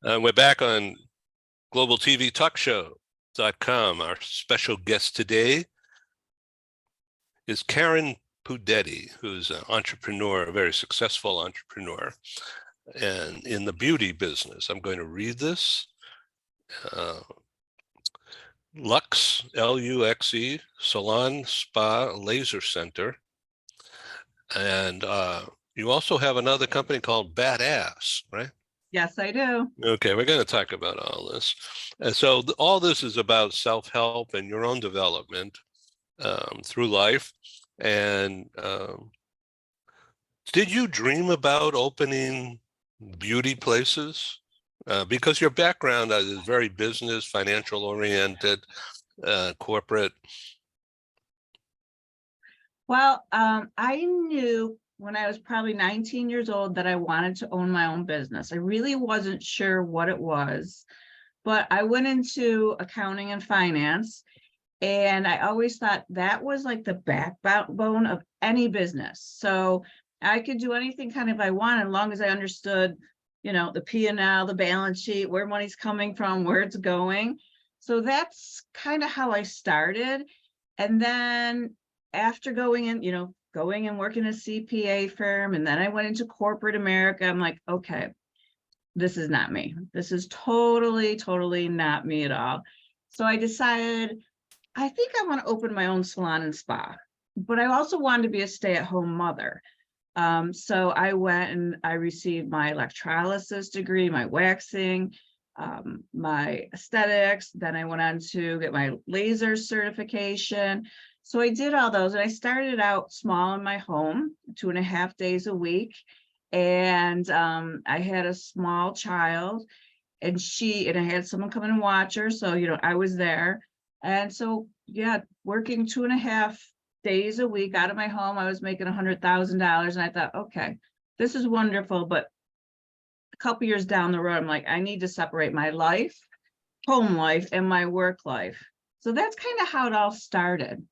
We're back on globaltvtalkshow.com. Our special guest today is Karen Pudetti, who's an entrepreneur, a very successful entrepreneur, and in the beauty business. I'm going to read this. Luxe, L-U-X-E, Salon, Spa, Laser Center. And you also have another company called Badass, right? Yes, I do. Okay, we're going to talk about all this. And so all this is about self-help and your own development through life. And did you dream about opening beauty places? Because your background is very business, financial oriented, corporate. Well, I knew when I was probably 19 years old that I wanted to own my own business. I really wasn't sure what it was, but I went into accounting and finance, and I always thought that was like the backbone of any business. So I could do anything kind of I wanted, as long as I understood, the P&L, the balance sheet, where money's coming from, where it's going. So that's kind of how I started. And then after going and working a CPA firm, and then I went into corporate America, I'm like, okay, this is not me. This is totally not me at all. So I decided, I think I want to open my own salon and spa, but I also wanted to be a stay-at-home mother. So I went and I received my electrolysis degree, my waxing, my aesthetics. Then I went on to get my laser certification. So I did all those, and I started out small in my home, 2.5 days a week. And I had a small child, and I had someone come in and watch her. So, I was there. And so, yeah, working 2.5 days a week out of my home, I was making $100,000. And I thought, okay, this is wonderful. But a couple years down the road, I'm like, I need to separate my life, home life, and my work life. So that's kind of how it all started.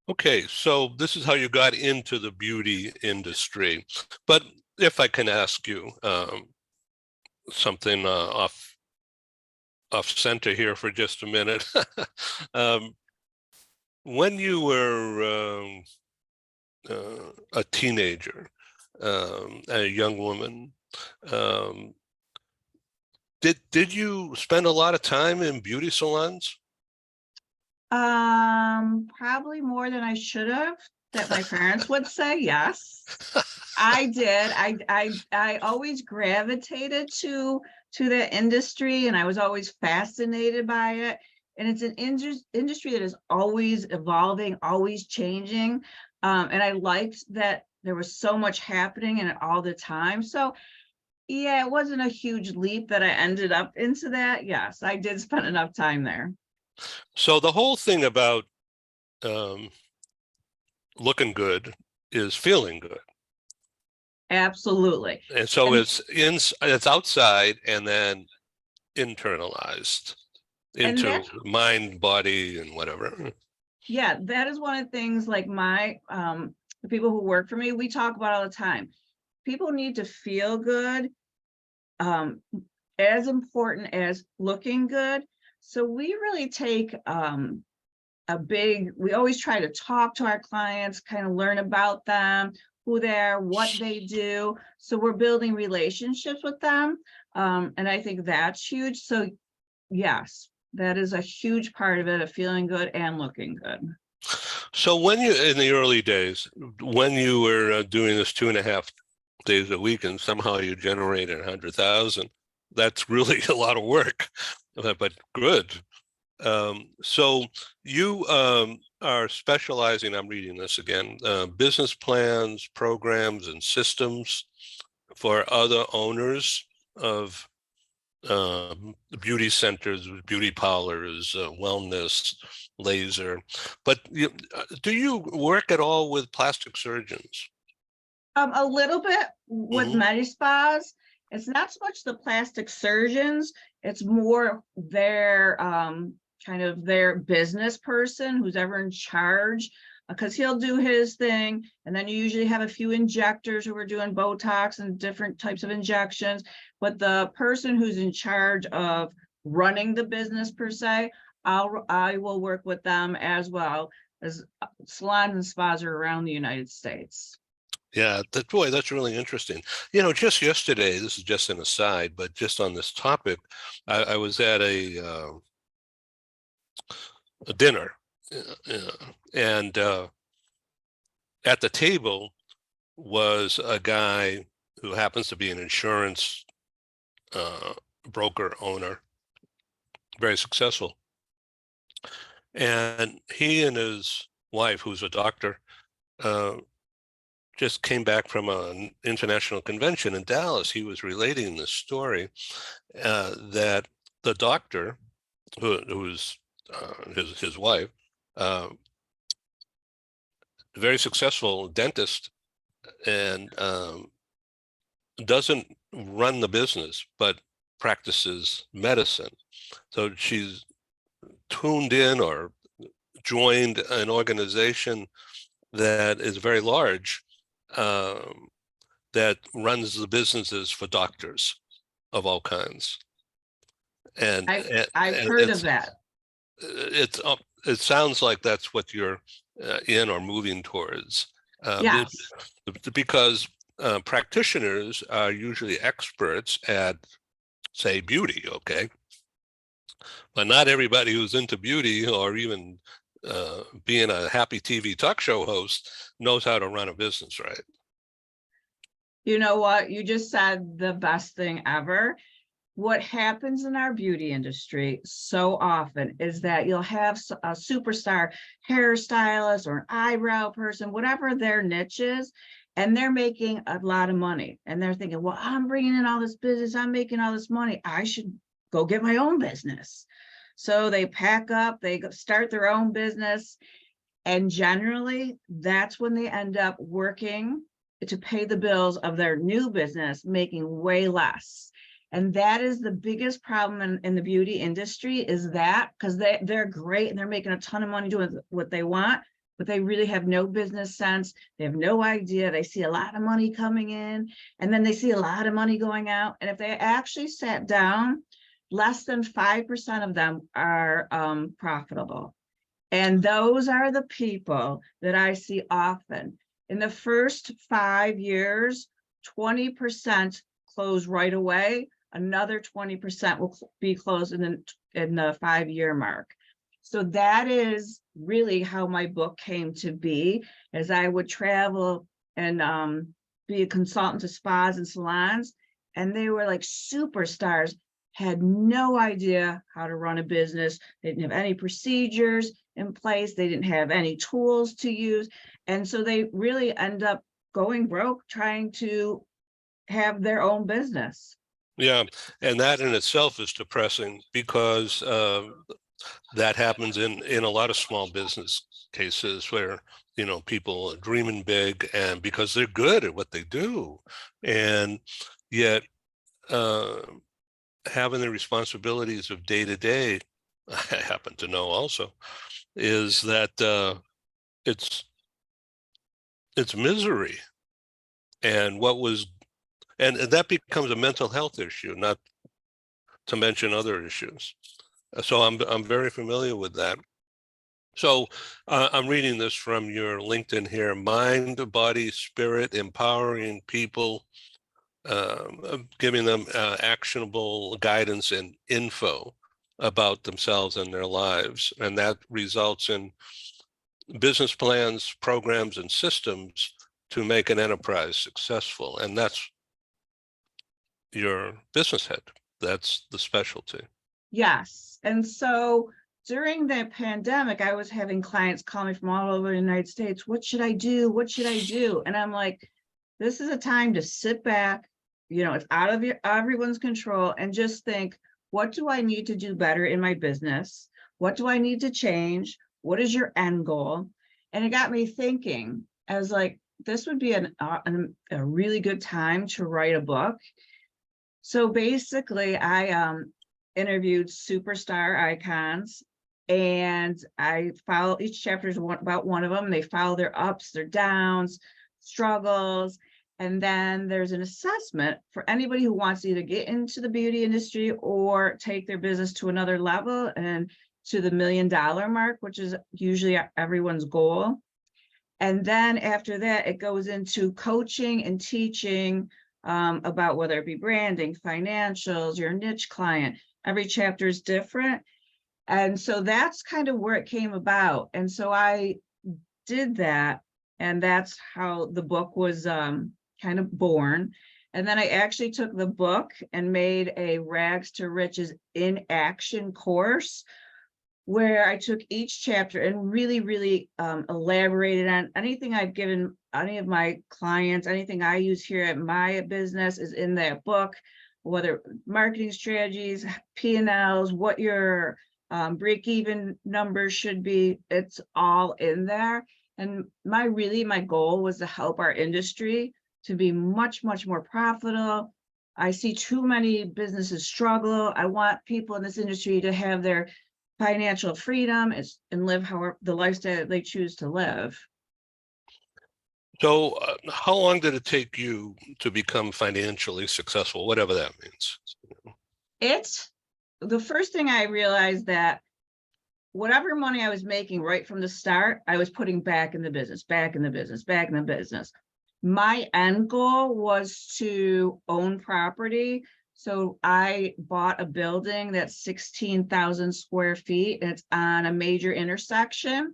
Okay, so this is how you got into the beauty industry. But if I can ask you something off center here for just a minute. When you were a teenager, a young woman, did you spend a lot of time in beauty salons? Probably more than I should have, that my parents would say. Yes, I did. I always gravitated to the industry, and I was always fascinated by it. And it's an industry that is always evolving, always changing. And I liked that there was so much happening in it all the time. So yeah, it wasn't a huge leap that I ended up into that. Yes, I did spend enough time there. So the whole thing about looking good is feeling good. Absolutely. And so it's outside and then internalized into mind, body, and whatever. Yeah, that is one of the things, like the people who work for me, we talk about all the time. People need to feel good, as important as looking good. So we really take we always try to talk to our clients, kind of learn about them, who they are, what they do. So we're building relationships with them. And I think that's huge. So yes, that is a huge part of it, of feeling good and looking good. So when in the early days, when you were doing this 2.5 days a week, and somehow you generated 100,000, that's really a lot of work, but good. So you are specializing, I'm reading this again, business plans, programs, and systems for other owners of beauty centers, beauty parlors, wellness, laser. But do you work at all with plastic surgeons? A little bit with med spas. It's not so much the plastic surgeons, it's more their kind of their business person, who's ever in charge, because he'll do his thing, and then you usually have a few injectors who are doing Botox and different types of injections. but the person who's in charge of running the business per se, I will work with them as well as salons and spas are around the United States. Yeah, boy, that's really interesting. You know, just yesterday, this is just an aside, but just on this topic, I was at a dinner, and at the table was a guy who happens to be an insurance broker owner, very successful. And he and his wife, who's a doctor, uh, just came back from an international convention in Dallas. He was relating this story that the doctor, who's his wife, very successful dentist, and doesn't run the business, but practices medicine. So she's tuned in or joined an organization that is very large, that runs the businesses for doctors of all kinds. And I've heard of that. It sounds like that's what you're in or moving towards. Yes. Because practitioners are usually experts at, say, beauty, okay? But not everybody who's into beauty or even being a happy TV talk show host knows how to run a business, right? You know what? You just said the best thing ever. What happens in our beauty industry so often is that you'll have a superstar hairstylist or an eyebrow person, whatever their niche is, and they're making a lot of money. And they're thinking, well, I'm bringing in all this business, I'm making all this money, I should go get my own business. So they pack up, they start their own business, and generally that's when they end up working to pay the bills of their new business, making way less. And that is the biggest problem in the beauty industry, is that because they're great and they're making a ton of money doing what they want, but they really have no business sense. They have no idea. They see a lot of money coming in and then they see a lot of money going out. And if they actually sat down, less than 5% of them are profitable. And those are the people that I see often. In the first 5 years, 20% close right away. Another 20% will be closed in the 5-year mark. So that is really how my book came to be, as I would travel and be a consultant to spas and salons. And they were like superstars, had no idea how to run a business. They didn't have any procedures in place. They didn't have any tools to use. And so they really end up going broke trying to have their own business. Yeah, and that in itself is depressing, because that happens in a lot of small business cases where, you know, people are dreaming big and because they're good at what they do, and yet having the responsibilities of day to day, I happen to know also, is that it's misery. And that becomes a mental health issue, not to mention other issues. So I'm very familiar with that. So I'm reading this from your LinkedIn here: mind, body, spirit, empowering people, giving them actionable guidance and info about themselves and their lives. And that results in business plans, programs, and systems to make an enterprise successful. And that's your business head. That's the specialty. Yes. And so during the pandemic, I was having clients call me from all over the United States. What should I do? What should I do? And I'm like, this is a time to sit back. You know, it's out of everyone's control, and just think, what do I need to do better in my business? What do I need to change? What is your end goal? And it got me thinking. I was like, this would be a really good time to write a book. So basically, I interviewed superstar icons, and I follow each chapter is about one of them. They follow their ups, their downs, struggles, And then there's an assessment for anybody who wants to either get into the beauty industry or take their business to another level and to the $1 million mark, which is usually everyone's goal. And then after that, it goes into coaching and teaching about whether it be branding, financials, your niche client. Every chapter is different. And so that's kind of where it came about. And so I did that. And that's how the book was kind of born. And then I actually took the book and made a Rags to Riches in Action course, where I took each chapter and really elaborated on anything I've given any of my clients. Anything I use here at my business is in that book, whether marketing strategies, P&Ls, what your break-even numbers should be. It's all in there. And my goal was to help our industry to be much more profitable. I see too many businesses struggle. I want people in this industry to have their financial freedom and live however the lifestyle they choose to live. So how long did it take you to become financially successful, whatever that means? It's the first thing I realized that whatever money I was making right from the start, I was putting back in the business. My end goal was to own property. So I bought a building that's 16,000 square feet, and it's on a major intersection.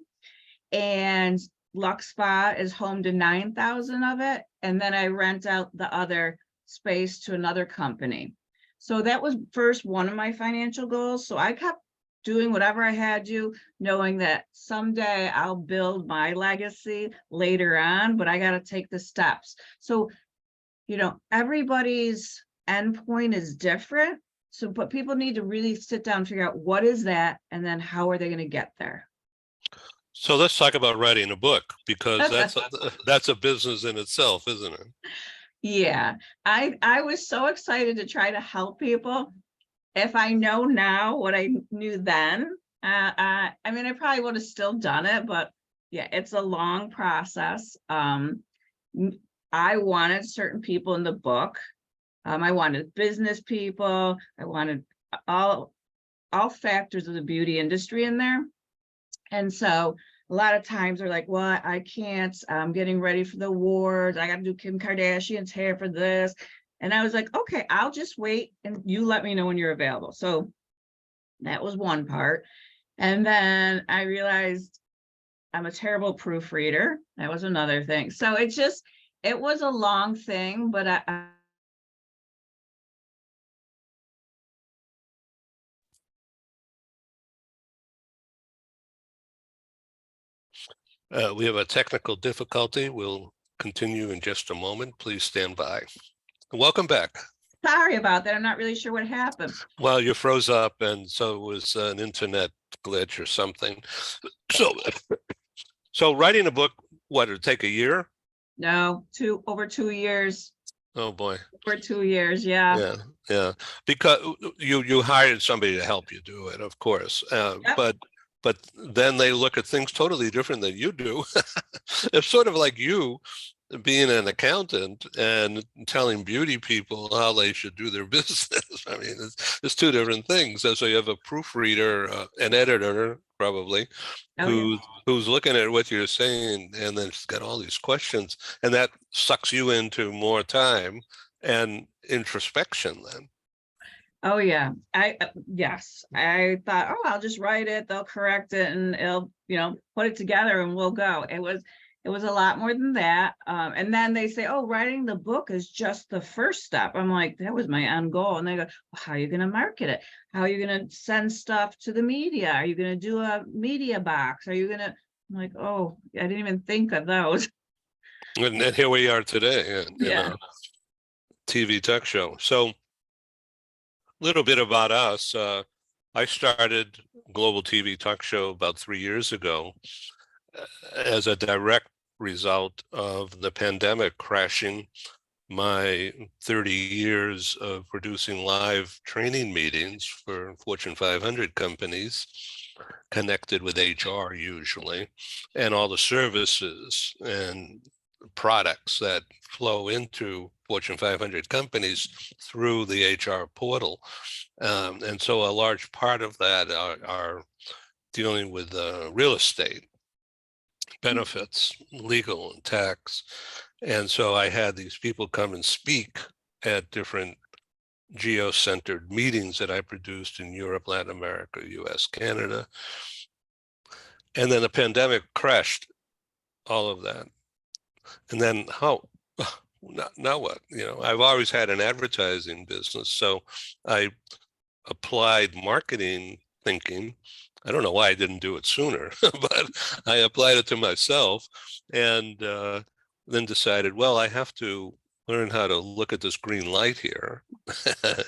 And Lux Spa is home to 9,000 of it. And then I rent out the other space to another company. So that was first one of my financial goals. So I kept doing whatever I had to, knowing that someday I'll build my legacy later on, but I got to take the steps. So, everybody's endpoint is different. So, but people need to really sit down and figure out what is that, and then how are they going to get there? So let's talk about writing a book, because that's a business in itself, isn't it? Yeah, I was so excited to try to help people. If I know now what I knew then, I probably would have still done it, but yeah, it's a long process. I wanted certain people in the book. I wanted business people. I wanted all factors of the beauty industry in there. And so a lot of times they're like, well, I can't, I'm getting ready for the awards. I got to do Kim Kardashian's hair for this. And I was like, okay, I'll just wait and you let me know when you're available. So that was one part. And then I realized I'm a terrible proofreader. That was another thing. So it was a long thing, but we have a technical difficulty. We'll continue in just a moment. Please stand by. Welcome back. Sorry about that. I'm not really sure what happened. Well, you froze up, and so it was an internet glitch or something. So writing a book, what, did it take a year? No, over 2 years. Oh boy. For 2 years, yeah. Yeah. Because you hired somebody to help you do it, of course. Yep. But then they look at things totally different than you do. It's sort of like you being an accountant and telling beauty people how they should do their business. I mean, it's two different things. So you have a proofreader, an editor, probably, who's looking at what you're saying, and then it's got all these questions, and that sucks you into more time and introspection then. Oh yeah, yes. I thought, oh, I'll just write it, they'll correct it, and it'll, put it together and we'll go. It was a lot more than that. And then they say, oh, writing the book is just the first step. I'm like, that was my end goal. And they go, well, how are you going to market it? How are you going to send stuff to the media? Are you going to do a media box? Are you going to, I'm like, oh, I didn't even think of those. And here we are today in Yeah. a TV talk show. So little bit about us. I started Global TV Talk Show about 3 years ago as a direct result of the pandemic crashing my 30 years of producing live training meetings for Fortune 500 companies connected with HR usually, and all the services and products that flow into Fortune 500 companies through the HR portal. And so a large part of that are dealing with real estate, benefits, legal and tax. And so I had these people come and speak at different geo-centered meetings that I produced in Europe, Latin America, US, Canada. And then the pandemic crashed all of that. And then now what? I've always had an advertising business. So I applied marketing thinking. I don't know why I didn't do it sooner, but I applied it to myself and then decided, well, I have to learn how to look at this green light here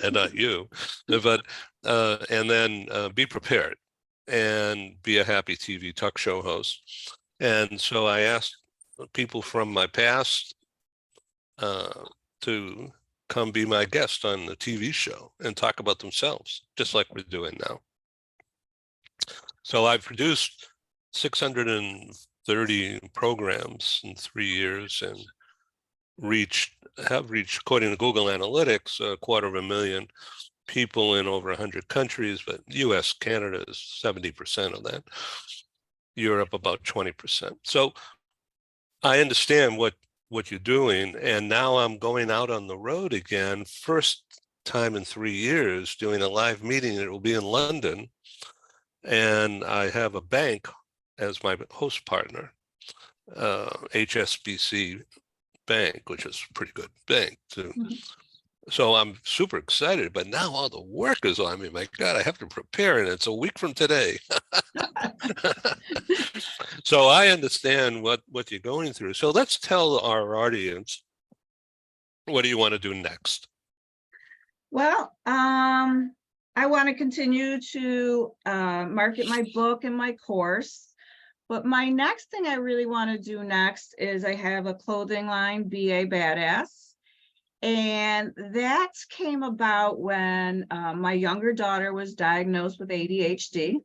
and not you, but and then be prepared and be a happy TV talk show host. And so I asked people from my past to come be my guest on the TV show and talk about themselves, just like we're doing now. So I've produced 630 programs in 3 years and have reached, according to Google Analytics, 250,000 people in over 100 countries, but US, Canada is 70% of that. Europe about 20%. So I understand what you're doing, and now I'm going out on the road again, first time in 3 years, doing a live meeting. It will be in London, and I have a bank as my host partner, HSBC Bank, which is a pretty good bank too. So I'm super excited, but now all the work is on me. My God, I have to prepare, and it's a week from today. So I understand what you're going through. So let's tell our audience, what do you want to do next? Well, I want to continue to market my book and my course. But my next thing I really want to do next is I have a clothing line, BA Badass. And that came about when my younger daughter was diagnosed with ADHD.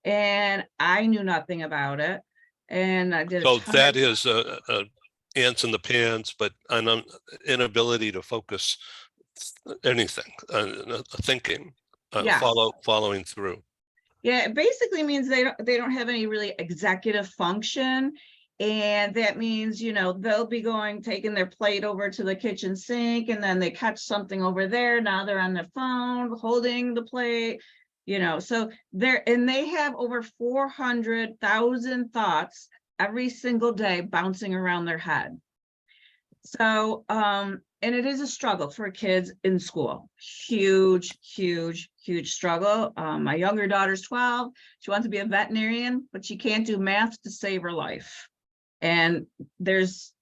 And I knew nothing about it. And I did. So that is ants in the pants, but an inability to focus anything, thinking, Yes. following through. Yeah, it basically means they don't have any really executive function. And that means, they'll be taking their plate over to the kitchen sink, and then they catch something over there. Now they're on their phone holding the plate, so they have over 400,000 thoughts every single day bouncing around their head. So, and it is a struggle for kids in school. Huge, huge, huge struggle. My younger daughter's 12. She wants to be a veterinarian, but she can't do math to save her life. And that's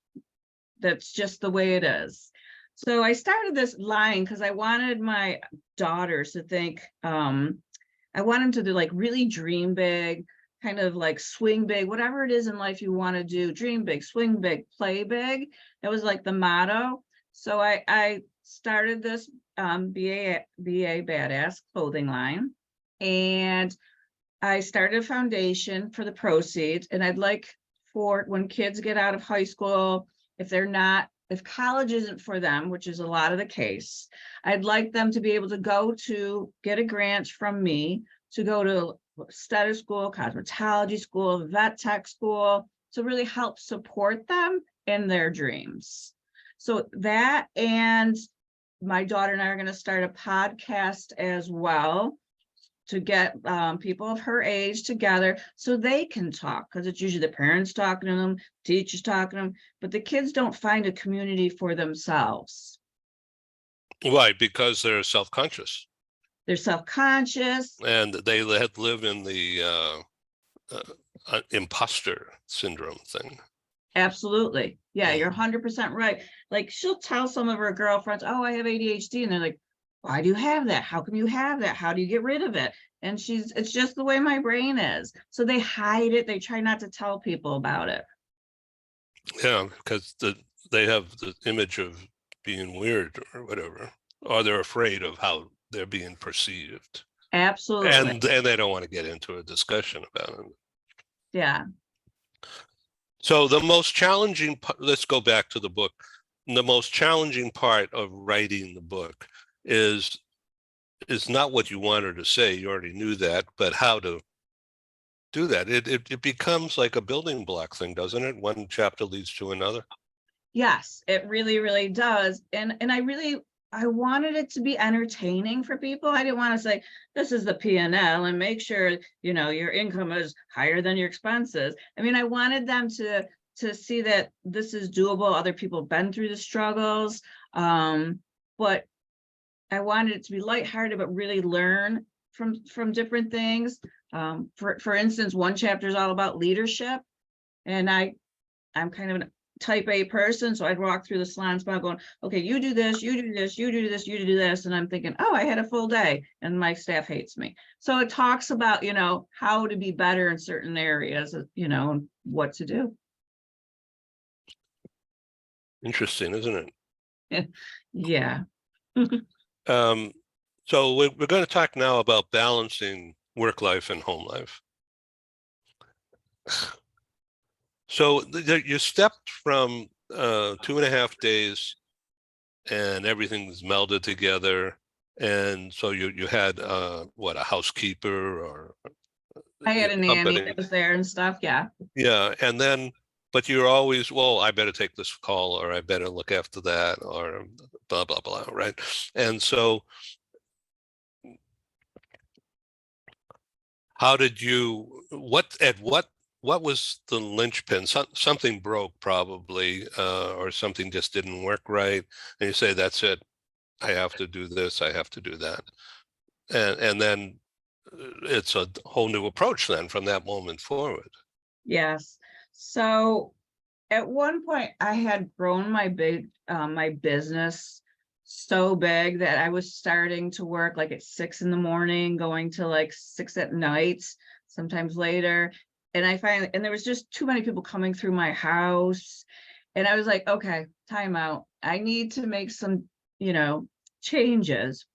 just the way it is. So I started this line because I wanted my daughters to think, I want them to really dream big, kind of like swing big, whatever it is in life you want to do, dream big, swing big, play big. That was like the motto. So I started this BA Badass clothing line, and I started a foundation for the proceeds. And I'd like for when kids get out of high school, if college isn't for them, which is a lot of the case, I'd like them to be able to get a grant from me to go to aesthetic school, cosmetology school, vet tech school, to really help support them in their dreams. So that, and my daughter and I are going to start a podcast as well to get people of her age together so they can talk, because it's usually the parents talking to them, teachers talking to them, but the kids don't find a community for themselves. Why? Because they're self-conscious. They're self-conscious. And they live in the imposter syndrome thing. Absolutely. Yeah, you're 100% right. Like, she'll tell some of her girlfriends, oh, I have ADHD. And they're like, why do you have that? How come you have that? How do you get rid of it? And it's just the way my brain is. So they hide it. They try not to tell people about it. Yeah, because they have the image of being weird or whatever, or they're afraid of how they're being perceived. Absolutely. And they don't want to get into a discussion about it. Yeah. So the most challenging, let's go back to the book. The most challenging part of writing the book is not what you wanted to say. You already knew that, but how to do that. It becomes like a building block thing, doesn't it? One chapter leads to another. Yes, it really, really does. And I wanted it to be entertaining for people. I didn't want to say, this is the P&L and make sure, your income is higher than your expenses. I mean, I wanted them to see that this is doable. Other people have been through the struggles. But I wanted it to be lighthearted, but really learn from different things. For instance, one chapter is all about leadership. And I'm kind of an type A person. So I'd walk through the salon spa going, okay, you do this, you do this, you do this, you do this. And I'm thinking, oh, I had a full day and my staff hates me. So it talks about, how to be better in certain areas, and what to do. Interesting, isn't it? Yeah. So we're going to talk now about balancing work life and home life. So you stepped from 2.5 days and everything's melded together. And so you had what, a housekeeper or I had a nanny company. that was there and stuff. Yeah. Yeah. And then, but you're always, well, I better take this call or I better look after that or blah, blah, blah. Right. And so how did you, what was the linchpin? Something broke probably, or something just didn't work right. And you say, that's it. I have to do this. I have to do that. And then it's a whole new approach then from that moment forward. Yes. So at one point I had grown my business so big that I was starting to work like at 6 a.m, going to like 6 p.m, sometimes later. And there was just too many people coming through my house. And I was like, okay, time out. I need to make some, changes.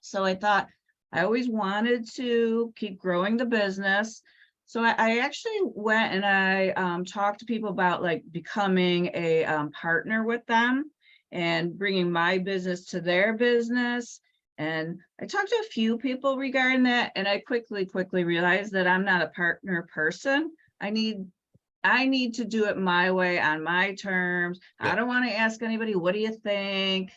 So I thought I always wanted to keep growing the business. So I actually went and I talked to people about like becoming a partner with them and bringing my business to their business. And I talked to a few people regarding that. And I quickly realized that I'm not a partner person. I need to do it my way on my terms. Yeah. I don't want to ask anybody, what do you think?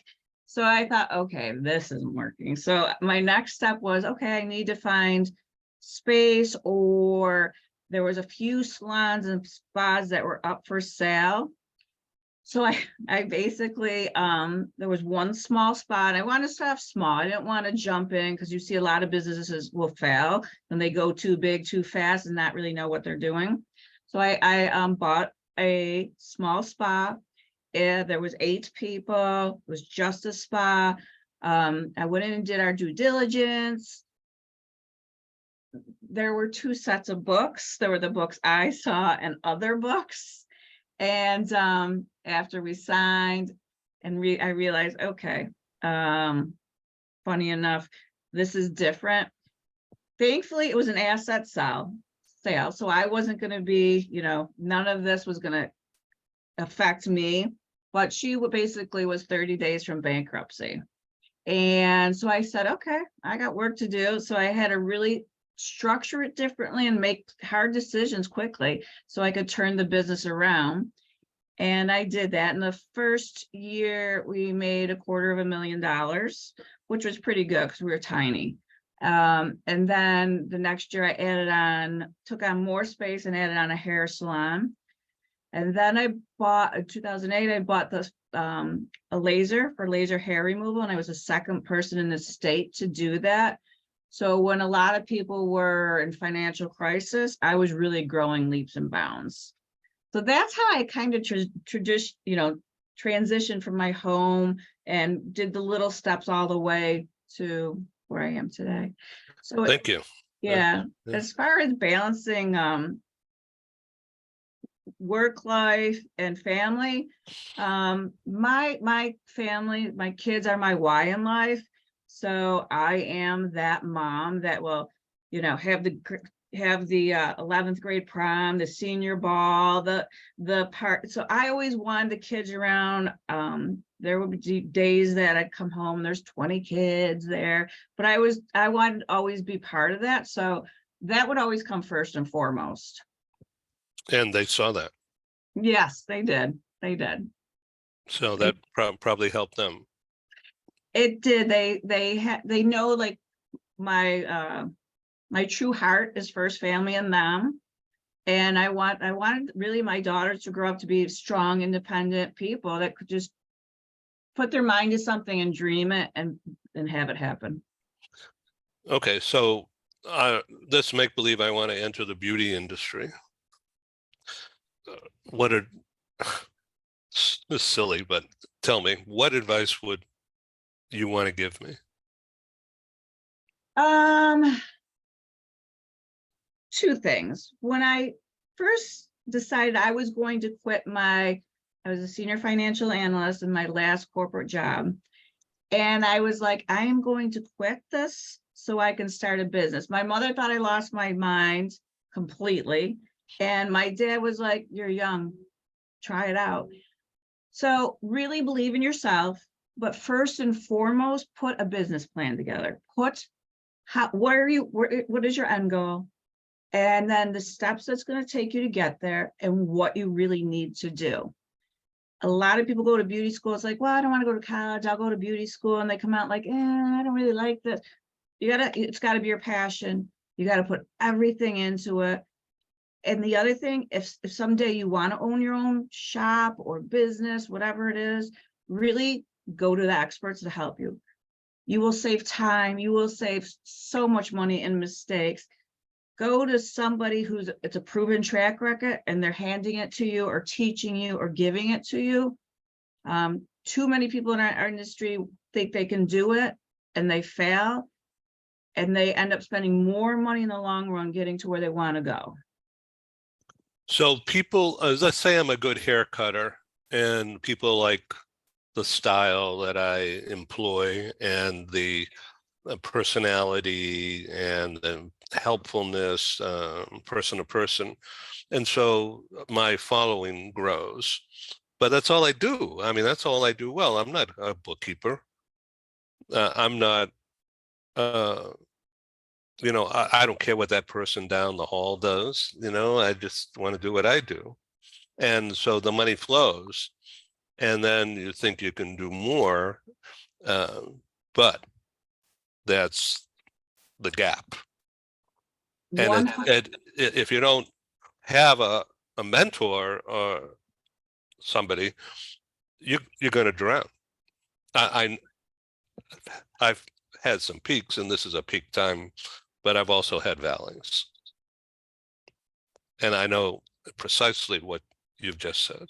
So I thought, okay, this isn't working. So my next step was, okay, I need to find space, or there was a few salons and spas that were up for sale. So I basically, there was one small spot. I wanted to start off small. I didn't want to jump in because you see a lot of businesses will fail and they go too big, too fast and not really know what they're doing. So I bought a small spa. There was 8 people. It was just a spa. I went in and did our due diligence. There were 2 sets of books. There were the books I saw and other books. And after we signed and I realized, okay, funny enough, this is different. Thankfully, it was an asset sale. So I wasn't going to be, none of this was going to affect me. But she basically was 30 days from bankruptcy. And so I said, okay, I got work to do. So I had to really structure it differently and make hard decisions quickly so I could turn the business around. And I did that. In the first year, we made $250,000, which was pretty good because we were tiny. And then the next year I took on more space and added on a hair salon. And then I bought, in 2008, I bought this a laser for laser hair removal. And I was the second person in the state to do that. So when a lot of people were in financial crisis, I was really growing leaps and bounds. So that's how I kind of transitioned from my home and did the little steps all the way to where I am today. So Thank you. Yeah, as far as balancing work life and family, my family, my kids are my why in life. So I am that mom that will, have the have the 11th grade prom, the senior ball, the part. So I always wanted the kids around. There would be days that I'd come home, there's 20 kids there, but I wanted to always be part of that. So that would always come first and foremost. And they saw that. Yes, they did. They did. So that probably helped them. It did. They know, like, my true heart is first family and them. And I wanted really my daughters to grow up to be strong, independent people that could just put their mind to something and dream it and have it happen. Okay, so this make believe I want to enter the beauty industry. What are This is silly, but tell me, what advice would you want to give me? Two things. When I first decided I was going to quit I was a senior financial analyst in my last corporate job. And I was like, I am going to quit this so I can start a business. My mother thought I lost my mind completely. And my dad was like, you're young, try it out. So really believe in yourself, but first and foremost, put a business plan together. What is your end goal? And then the steps that's going to take you to get there and what you really need to do. A lot of people go to beauty school. It's like, well, I don't want to go to college. I'll go to beauty school. And they come out like, I don't really like this. It's got to be your passion. You got to put everything into it. And the other thing, if someday you want to own your own shop or business, whatever it is, really go to the experts to help you. You will save time. You will save so much money in mistakes. Go to somebody it's a proven track record and they're handing it to you or teaching you or giving it to you. Too many people in our industry think they can do it and they fail and they end up spending more money in the long run getting to where they want to go. So people, let's say I'm a good hair cutter and people like the style that I employ and the personality and the helpfulness, person to person. And so my following grows, but that's all I do. I mean, that's all I do well. I'm not a bookkeeper. I'm not, I don't care what that person down the hall does. I just want to do what I do. And so the money flows. And then you think you can do more, but that's the gap. And if you don't have a mentor or somebody, you're going to drown. I've had some peaks, and this is a peak time, but I've also had valleys. And I know precisely what you've just said.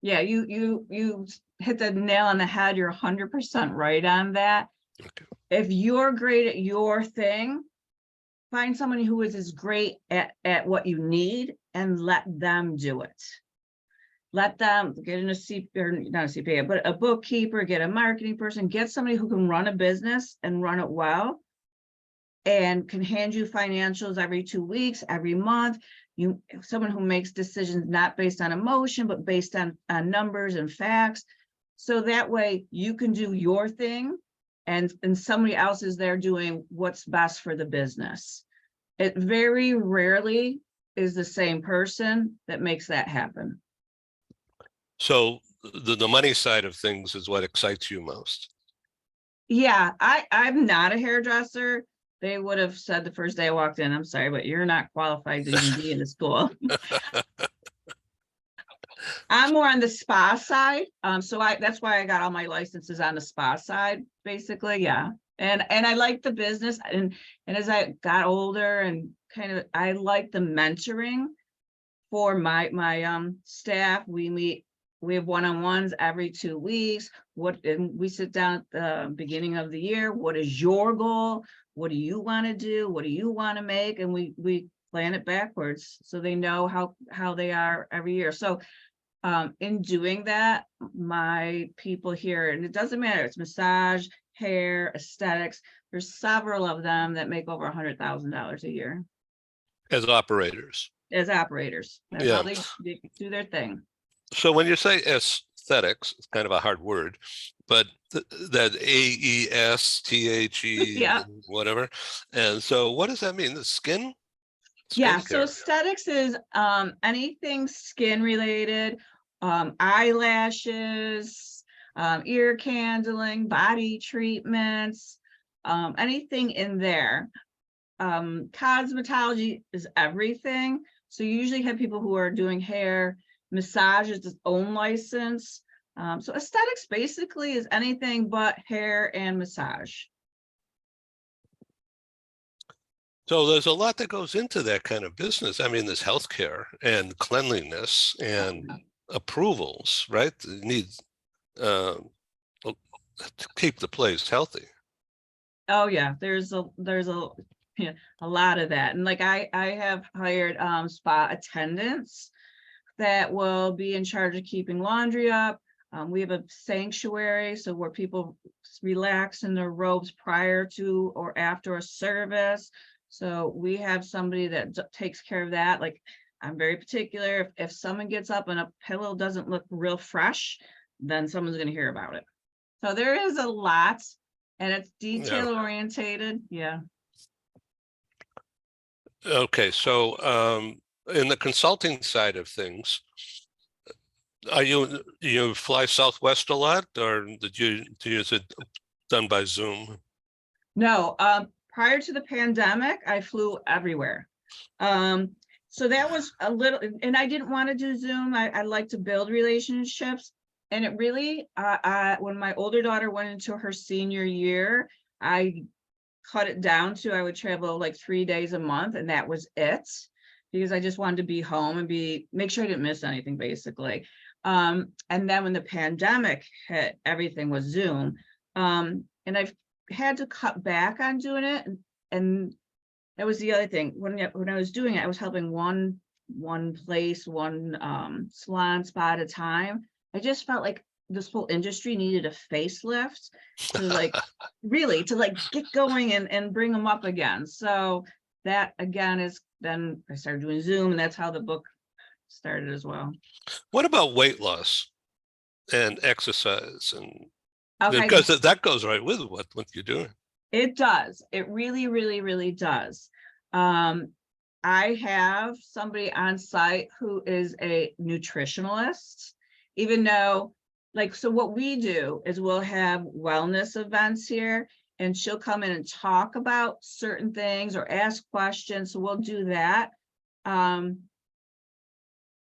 Yeah, you hit the nail on the head. You're 100% right on that. Okay. If you're great at your thing, find somebody who is as great at what you need and let them do it. Let them get in not a CPA, but a bookkeeper, get a marketing person, get somebody who can run a business and run it well and can hand you financials every 2 weeks, every month. Someone who makes decisions not based on emotion, but based on numbers and facts. So that way you can do your thing and somebody else is there doing what's best for the business. It very rarely is the same person that makes that happen. So the money side of things is what excites you most. Yeah, I'm not a hairdresser. They would have said the first day I walked in, I'm sorry, but you're not qualified to even be in the school. I'm more on the spa side. So that's why I got all my licenses on the spa side, basically. Yeah. And I like the business and as I got older and I like the mentoring for my staff. We have one-on-ones every 2 weeks. And we sit down at the beginning of the year. What is your goal? What do you want to do? What do you want to make? And we plan it backwards so they know how they are every year. So in doing that, my people here, and it doesn't matter, it's massage, hair, aesthetics, there's several of them that make over $100,000 a year. as operators. as operators. That's Yeah. how they do their thing. So when you say aesthetics, it's kind of a hard word, but that AESTHE, Yeah. whatever. And so what does that mean? The skin? Yeah, so Skincare. aesthetics is anything skin related, eyelashes, ear candling, body treatments, anything in there. Cosmetology is everything. So you usually have people who are doing hair, massage is its own license. So aesthetics basically is anything but hair and massage. So there's a lot that goes into that kind of business. I mean, there's healthcare and cleanliness and approvals, right? You need uh, to keep the place healthy. Oh yeah, there's a yeah, a lot of that. And like I have hired spa attendants that will be in charge of keeping laundry up. We have a sanctuary, so where people relax in their robes prior to or after a service. So we have somebody that takes care of that. Like I'm very particular. If someone gets up and a pillow doesn't look real fresh, then someone's going to hear about it. So there is a lot, and it's Yeah. detail orientated. Yeah. Okay. So in the consulting side of things, are you fly Southwest a lot, or is it done by Zoom? No, prior to the pandemic, I flew everywhere. So that was a little, and I didn't want to do Zoom. I like to build relationships. And it really, when my older daughter went into her senior year, I cut it down to I would travel like 3 days a month, and that was it, because I just wanted to be home and make sure I didn't miss anything, basically. And then when the pandemic hit, everything was Zoom. And I've had to cut back on doing it. And that was the other thing. When I was doing it, I was helping one place, one salon spa at a time. I just felt like this whole industry needed a facelift to like really to like get going and bring them up again. So that again is then I started doing Zoom, and that's how the book started as well. What about weight loss and exercise? And Okay, because that goes right with what you're doing. it does. It really, really, really does. I have somebody on site who is a nutritionalist, even though, like, so what we do is we'll have wellness events here, and she'll come in and talk about certain things or ask questions. So we'll do that.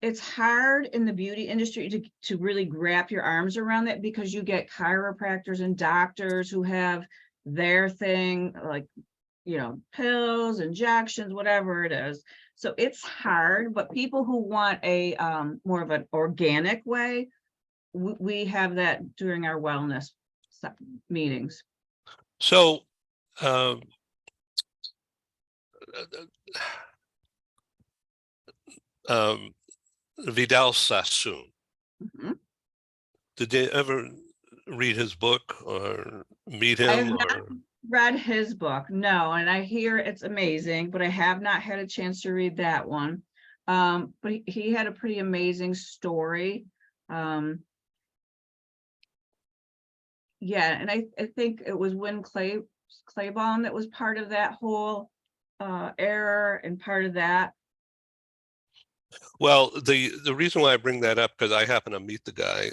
It's hard in the beauty industry to really wrap your arms around that, because you get chiropractors and doctors who have their thing, like, pills, injections, whatever it is. So it's hard, but people who want a more of an organic way, we have that during our wellness meetings. So um, um, Vidal Sassoon, Mhm. did you ever read his book or meet I have him? not Or read his book, no, and I hear it's amazing, but I have not had a chance to read that one. But he had a pretty amazing story. Yeah, and I think it was Win Claybaum that was part of that whole error and part of that. well, the reason why I bring that up, because I happen to meet the guy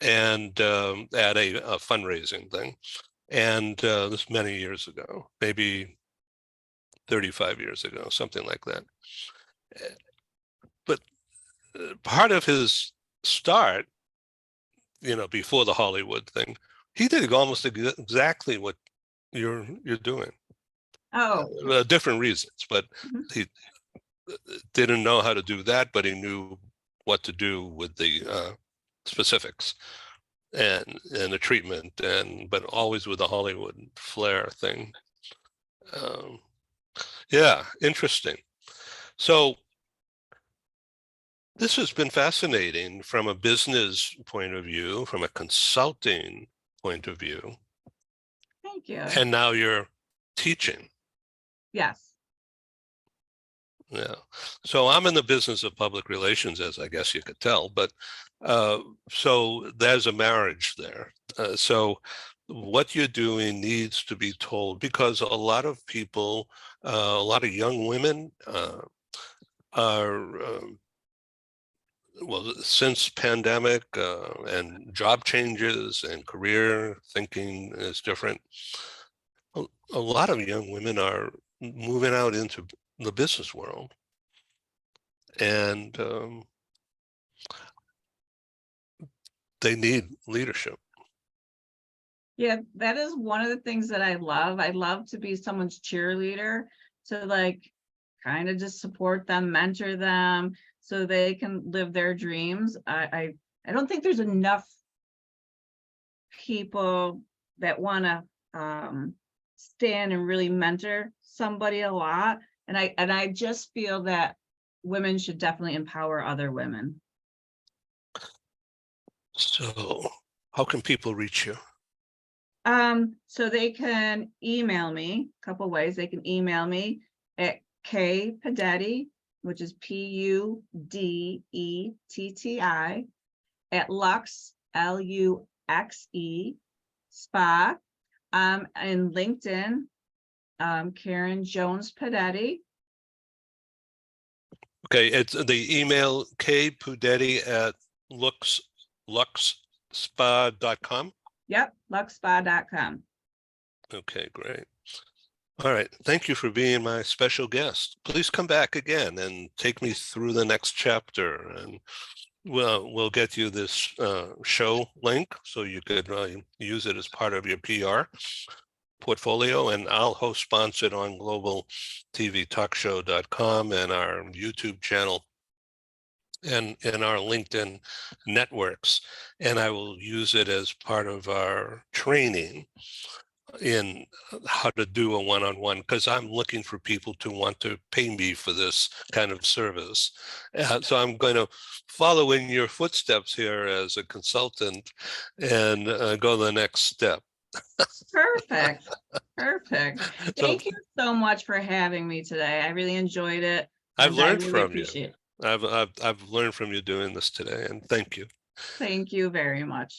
and at a fundraising thing, and this many years ago, maybe 35 years ago, something like that. But part of his start, before the Hollywood thing, he did almost exactly what you're doing. Oh, Different reasons, but mhm. he didn't know how to do that, but he knew what to do with the specifics and the treatment, but always with the Hollywood flair thing. Um, yeah, interesting. So this has been fascinating from a business point of view, from a consulting point of view, Thank you. and now you're teaching. Yes. Yeah. So I'm in the business of public relations, as I guess you could tell, but so there's a marriage there. So what you're doing needs to be told, because a lot of people, a lot of young women are, well, since pandemic and job changes and career thinking is different, a lot of young women are moving out into the business world. And they need leadership. Yeah, that is one of the things that I love. I love to be someone's cheerleader, to like kind of just support them, mentor them so they can live their dreams. I don't think there's enough people that want to stand and really mentor somebody a lot. And I just feel that women should definitely empower other women. So how can people reach you? So they can email me a couple ways. They can email me at K Pudetti, which is Pudetti at Lux, Luxe, Spa. And LinkedIn, Karen Jones Pudetti. Okay, it's the email kpudetti@luxspa.com. Yep, luxspa.com. Okay, great. All right. Thank you for being my special guest. Please come back again and take me through the next chapter, and we'll get you this show link so you could use it as part of your PR portfolio, and I'll host sponsor it on globaltvtalkshow.com and our YouTube channel and in our LinkedIn networks. And I will use it as part of our training in how to do a one-on-one, because I'm looking for people to want to pay me for this kind of service. So I'm going to follow in your footsteps here as a consultant and go the next step. Perfect. Perfect. So Thank you so much for having me today. I really enjoyed it. I've And I learned really from you. appreciate it. I've learned from you doing this today, and thank you. Thank you very much.